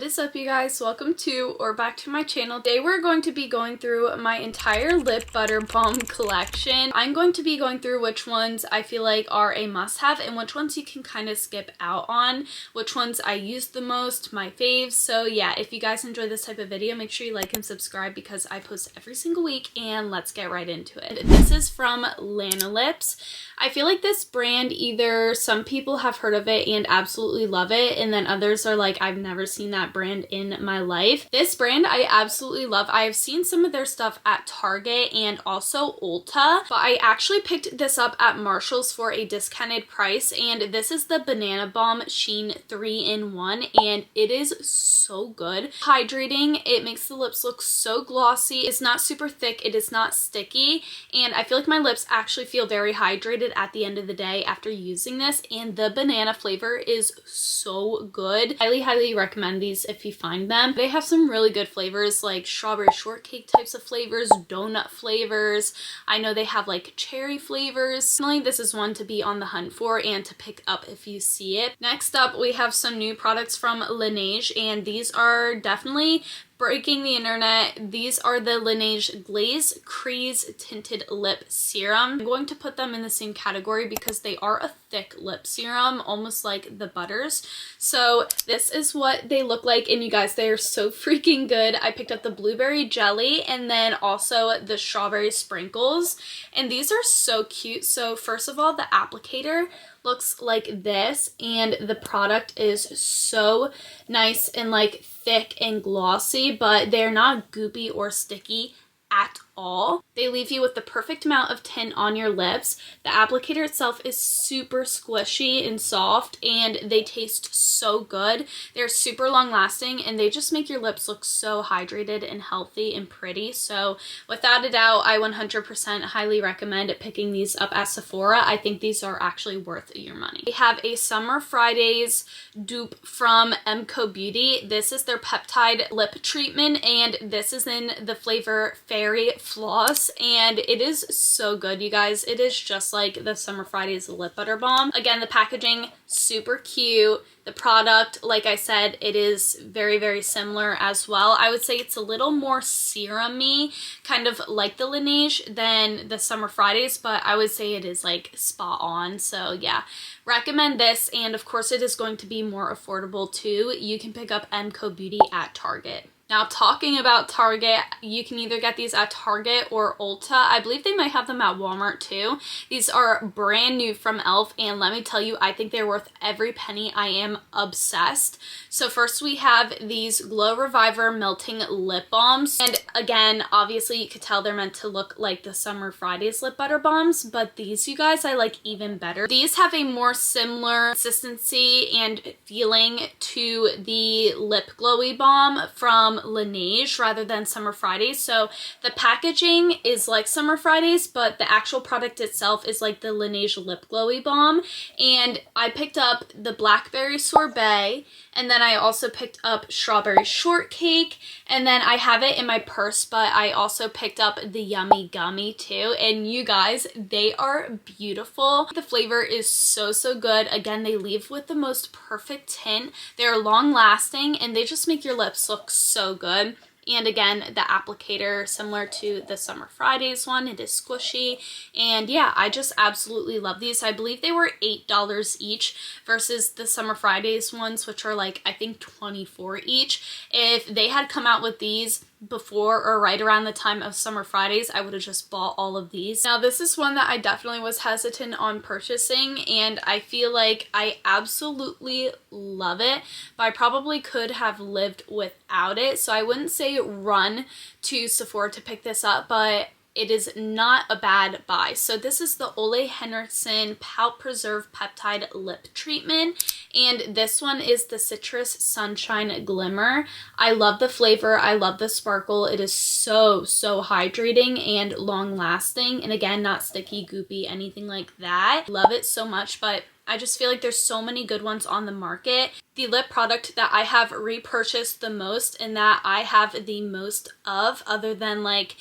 What is up, you guys? Welcome to or back to my channel. Today we're going to be going through my entire lip butter balm collection. I'm going to be going through which ones I feel like are a must-have and which ones you can kind of skip out on, which ones I use the most, my faves. So yeah, if you guys enjoy this type of video, make sure you like and subscribe because I post every single week, and let's get right into it. This is from Lanolips. I feel like this brand, either some people have heard of it and absolutely love it, and then others are like, I've never seen that brand in my life. This brand I absolutely love. I have seen some of their stuff at Target and also Ulta, but I actually picked this up at Marshall's for a discounted price, and this is the Banana Balm Sheen 3-in-1, and it is so good. Hydrating, it makes the lips look so glossy. It's not super thick, it is not sticky, and I feel like my lips actually feel very hydrated at the end of the day after using this, and the banana flavor is so good. Highly recommend these if you find them. They have some really good flavors like strawberry shortcake types of flavors, donut flavors. I know they have like cherry flavors. Personally, this is one to be on the hunt for and to pick up if you see it. Next up, we have some new products from Laneige, and these are definitely breaking the internet. These are the Laneige Glaze Crease Tinted Lip Serum. I'm going to put them in the same category because they are a thick lip serum, almost like the butters. So this is what they look like, and you guys, they are so freaking good. I picked up the blueberry jelly and then also the strawberry sprinkles, and these are so cute. So first of all, the applicator looks like this, and the product is so nice and like thick and glossy, but they're not goopy or sticky at all. They leave you with the perfect amount of tint on your lips. The applicator itself is super squishy and soft, and they taste so good. They're super long lasting, and they just make your lips look so hydrated and healthy and pretty. So without a doubt, I 100% highly recommend picking these up at Sephora. I think these are actually worth your money. We have a Summer Fridays dupe from Emco Beauty. This is their peptide lip treatment, and this is in the flavor Fairy Floss, and it is so good, you guys. It is just like the Summer Fridays lip butter balm. Again, the packaging super cute. The product, like I said, it is very similar as well. I would say it's a little more serum-y, kind of like the Laneige than the Summer Fridays, but I would say it is like spot on. So yeah, recommend this, and of course it is going to be more affordable too. You can pick up Emco Beauty at Target. Now, talking about Target, you can either get these at Target or Ulta. I believe they might have them at Walmart too. These are brand new from e.l.f. and let me tell you, I think they're worth every penny. I am obsessed. So first we have these Glow Reviver Melting Lip Balms. And again, obviously you could tell they're meant to look like the Summer Fridays lip butter balms, but these, you guys, I like even better. These have a more similar consistency and feeling to the Lip Glowy Balm from Laneige rather than Summer Fridays. So the packaging is like Summer Fridays, but the actual product itself is like the Laneige Lip Glowy Balm. And I picked up the Blackberry Sorbet, and then I also picked up Strawberry Shortcake, and then I have it in my purse, but I also picked up the Yummy Gummy too. And you guys, they are beautiful. The flavor is so good. Again, they leave with the most perfect tint. They're long lasting, and they just make your lips look so good. And again, the applicator, similar to the Summer Fridays one, it is squishy. And yeah, I just absolutely love these. I believe they were $8 each versus the Summer Fridays ones, which are like, I think $24 each. If they had come out with these before or right around the time of Summer Fridays, I would have just bought all of these. Now, this is one that I definitely was hesitant on purchasing, and I feel like I absolutely love it, but I probably could have lived without it. So I wouldn't say run to Sephora to pick this up, but it is not a bad buy. So this is the Ole Henriksen Pout Preserve Peptide Lip Treatment, and this one is the Citrus Sunshine Glimmer. I love the flavor. I love the sparkle. It is so hydrating and long lasting, and again, not sticky, goopy, anything like that. Love it so much, but I just feel like there's so many good ones on the market. The lip product that I have repurchased the most and that I have the most of, other than like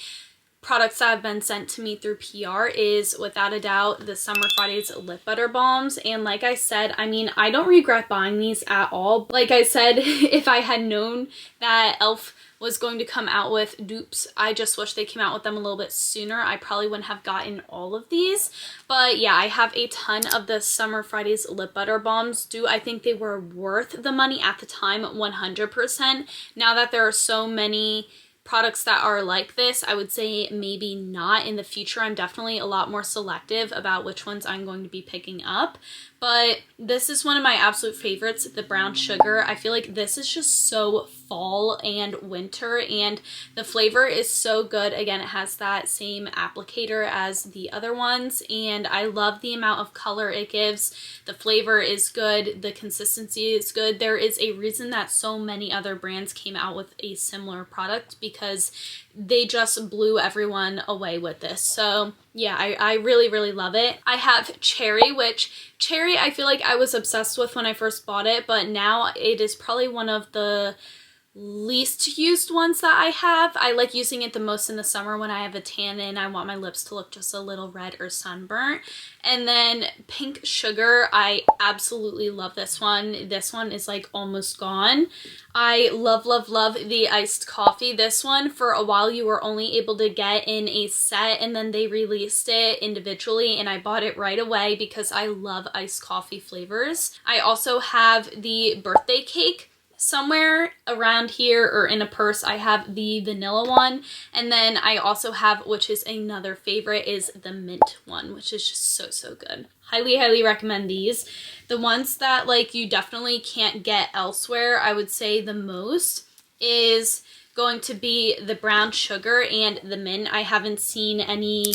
products that have been sent to me through PR is without a doubt the Summer Fridays lip butter balms. And like I said, I mean, I don't regret buying these at all. Like I said, if I had known that e.l.f. was going to come out with dupes, I just wish they came out with them a little bit sooner. I probably wouldn't have gotten all of these. But yeah, I have a ton of the Summer Fridays lip butter balms. Do I think they were worth the money at the time? 100%. Now that there are so many products that are like this, I would say maybe not. In the future, I'm definitely a lot more selective about which ones I'm going to be picking up. But this is one of my absolute favorites, the brown sugar. I feel like this is just so fall and winter, and the flavor is so good. Again, it has that same applicator as the other ones, and I love the amount of color it gives. The flavor is good. The consistency is good. There is a reason that so many other brands came out with a similar product, because they just blew everyone away with this. So yeah, I really, really love it. I have cherry, which cherry I feel like I was obsessed with when I first bought it, but now it is probably one of the least used ones that I have. I like using it the most in the summer when I have a tan and I want my lips to look just a little red or sunburnt. And then pink sugar, I absolutely love this one. This one is like almost gone. I love, love, love the iced coffee. This one, for a while, you were only able to get in a set, and then they released it individually, and I bought it right away because I love iced coffee flavors. I also have the birthday cake. Somewhere around here or in a purse, I have the vanilla one, and then I also have, which is another favorite, is the mint one, which is just so, so good. Highly, highly recommend these. The ones that like you definitely can't get elsewhere, I would say the most is going to be the brown sugar and the mint. I haven't seen any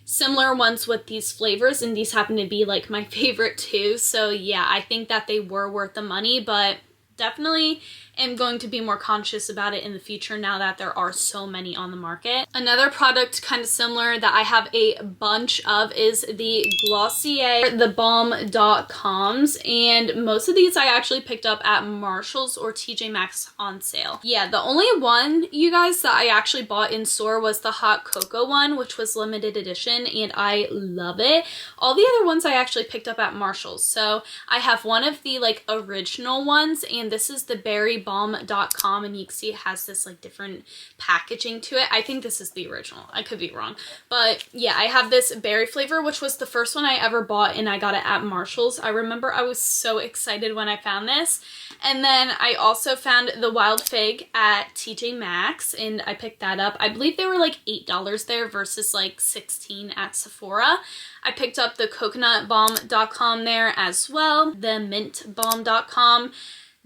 similar ones with these flavors, and these happen to be like my favorite too. So yeah, I think that they were worth the money, but definitely am going to be more conscious about it in the future now that there are so many on the market. Another product kind of similar that I have a bunch of is the Glossier, the balm.coms, and most of these I actually picked up at Marshall's or TJ Maxx on sale. Yeah, the only one, you guys, that I actually bought in store was the hot cocoa one, which was limited edition, and I love it. All the other ones I actually picked up at Marshall's. So I have one of the like original ones, and this is the BalM.com, and you can see it has this like different packaging to it. I think this is the original. I could be wrong. But yeah, I have this berry flavor, which was the first one I ever bought, and I got it at Marshall's. I remember I was so excited when I found this. And then I also found the wild fig at TJ Maxx, and I picked that up. I believe they were like $8 there versus like $16 at Sephora. I picked up the coconutbalm.com there as well, the mintbalm.com,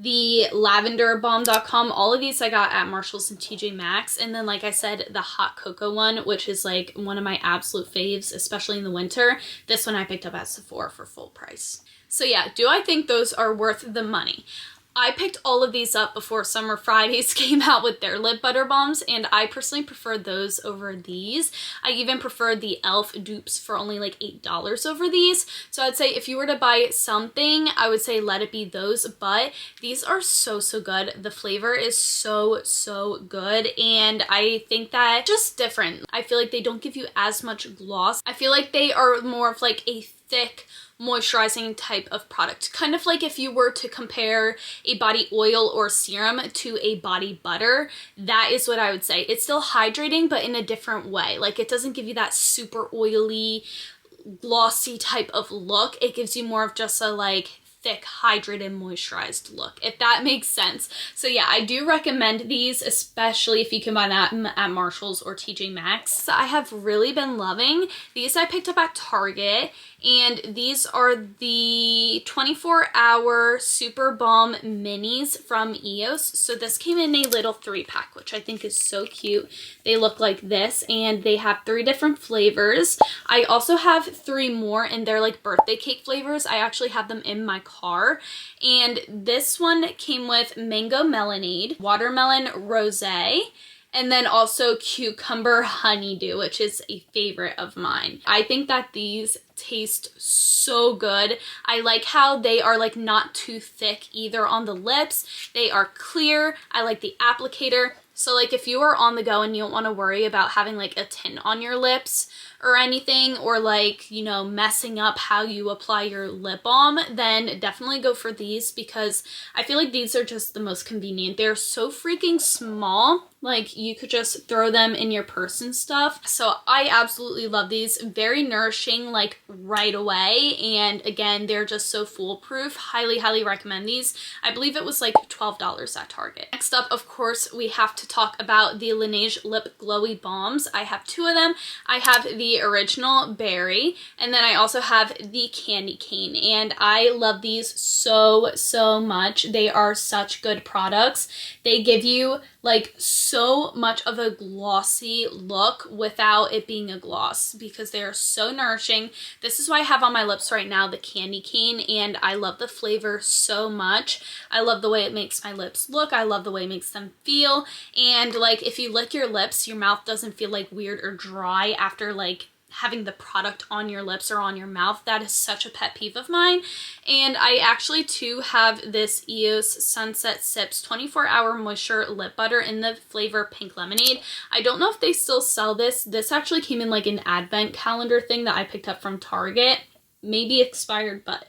the lavenderbalm.com. All of these I got at Marshall's and TJ Maxx. And then, like I said, the hot cocoa one, which is like one of my absolute faves, especially in the winter. This one I picked up at Sephora for full price. So yeah, do I think those are worth the money? I picked all of these up before Summer Fridays came out with their lip butter balms, and I personally prefer those over these. I even prefer the e.l.f. dupes for only like $8 over these. So I'd say if you were to buy something, I would say let it be those, but these are so, so good. The flavor is so, so good, and I think that just different. I feel like they don't give you as much gloss. I feel like they are more of like a thick, moisturizing type of product. Kind of like if you were to compare a body oil or serum to a body butter, that is what I would say. It's still hydrating, but in a different way. Like, it doesn't give you that super oily, glossy type of look. It gives you more of just a like thick, hydrated, moisturized look, if that makes sense. So yeah, I do recommend these, especially if you can buy that at Marshall's or TJ Maxx. So I have really been loving these. I picked up at Target, and these are the 24-hour Super Balm Minis from EOS. So this came in a little 3-pack, which I think is so cute. They look like this, and they have 3 different flavors. I also have 3 more, and they're like birthday cake flavors. I actually have them in my car, and this one came with mango melonade, watermelon rosé, and then also cucumber honeydew, which is a favorite of mine. I think that these taste so good. I like how they are like not too thick either on the lips. They are clear. I like the applicator. So like if you are on the go and you don't want to worry about having like a tint on your lips or anything, or like, you know, messing up how you apply your lip balm, then definitely go for these, because I feel like these are just the most convenient. They're so freaking small, like you could just throw them in your purse and stuff. So I absolutely love these. Very nourishing, like right away, and again, they're just so foolproof. Highly, highly recommend these. I believe it was like $12 at Target. Next up, of course, we have to talk about the Laneige Lip Glowy Balms. I have two of them. I have the original berry, and then I also have the candy cane, and I love these so much. They are such good products. They give you like so much of a glossy look without it being a gloss, because they are so nourishing. This is what I have on my lips right now, the candy cane, and I love the flavor so much. I love the way it makes my lips look. I love the way it makes them feel. And like if you lick your lips, your mouth doesn't feel like weird or dry after like having the product on your lips or on your mouth. That is such a pet peeve of mine. And I actually too have this EOS Sunset Sips 24-hour moisture lip butter in the flavor Pink Lemonade. I don't know if they still sell this. This actually came in like an advent calendar thing that I picked up from Target. Maybe expired, but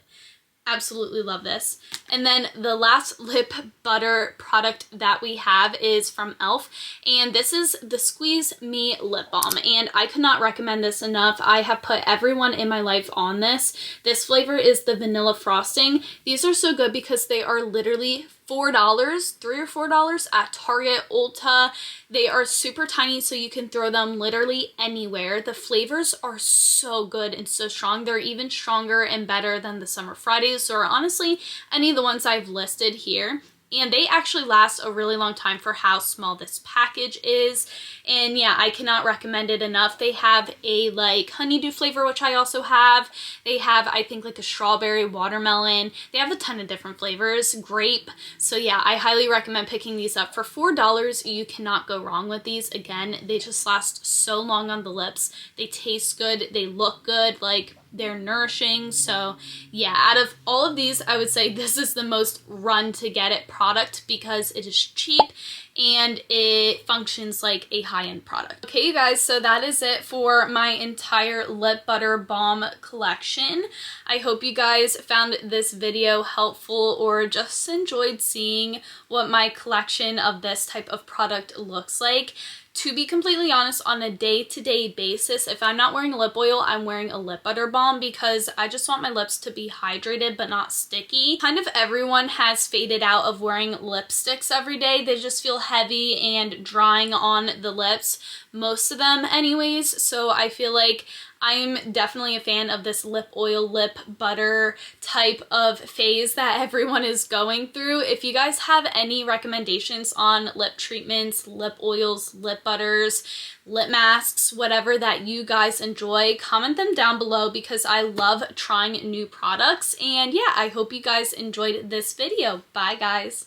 absolutely love this. And then the last lip butter product that we have is from e.l.f. and this is the Squeeze Me Lip Balm, and I could not recommend this enough. I have put everyone in my life on this. This flavor is the vanilla frosting. These are so good because they are literally $4, $3 or $4 at Target, Ulta. They are super tiny, so you can throw them literally anywhere. The flavors are so good and so strong. They're even stronger and better than the Summer Fridays, or honestly any of the ones I've listed here. And they actually last a really long time for how small this package is. And yeah, I cannot recommend it enough. They have a like honeydew flavor, which I also have. They have, I think, like a strawberry, watermelon. They have a ton of different flavors, grape. So yeah, I highly recommend picking these up for $4. You cannot go wrong with these. Again, they just last so long on the lips. They taste good. They look good. Like, they're nourishing. So yeah, out of all of these, I would say this is the most run to get it product because it is cheap and it functions like a high-end product. Okay, you guys, so that is it for my entire lip butter balm collection. I hope you guys found this video helpful or just enjoyed seeing what my collection of this type of product looks like. To be completely honest, on a day-to-day basis, if I'm not wearing lip oil, I'm wearing a lip butter balm because I just want my lips to be hydrated but not sticky. Kind of everyone has faded out of wearing lipsticks every day. They just feel heavy and drying on the lips, most of them anyways. So I feel like I'm definitely a fan of this lip oil, lip butter type of phase that everyone is going through. If you guys have any recommendations on lip treatments, lip oils, lip butters, lip masks, whatever that you guys enjoy, comment them down below because I love trying new products. And yeah, I hope you guys enjoyed this video. Bye guys.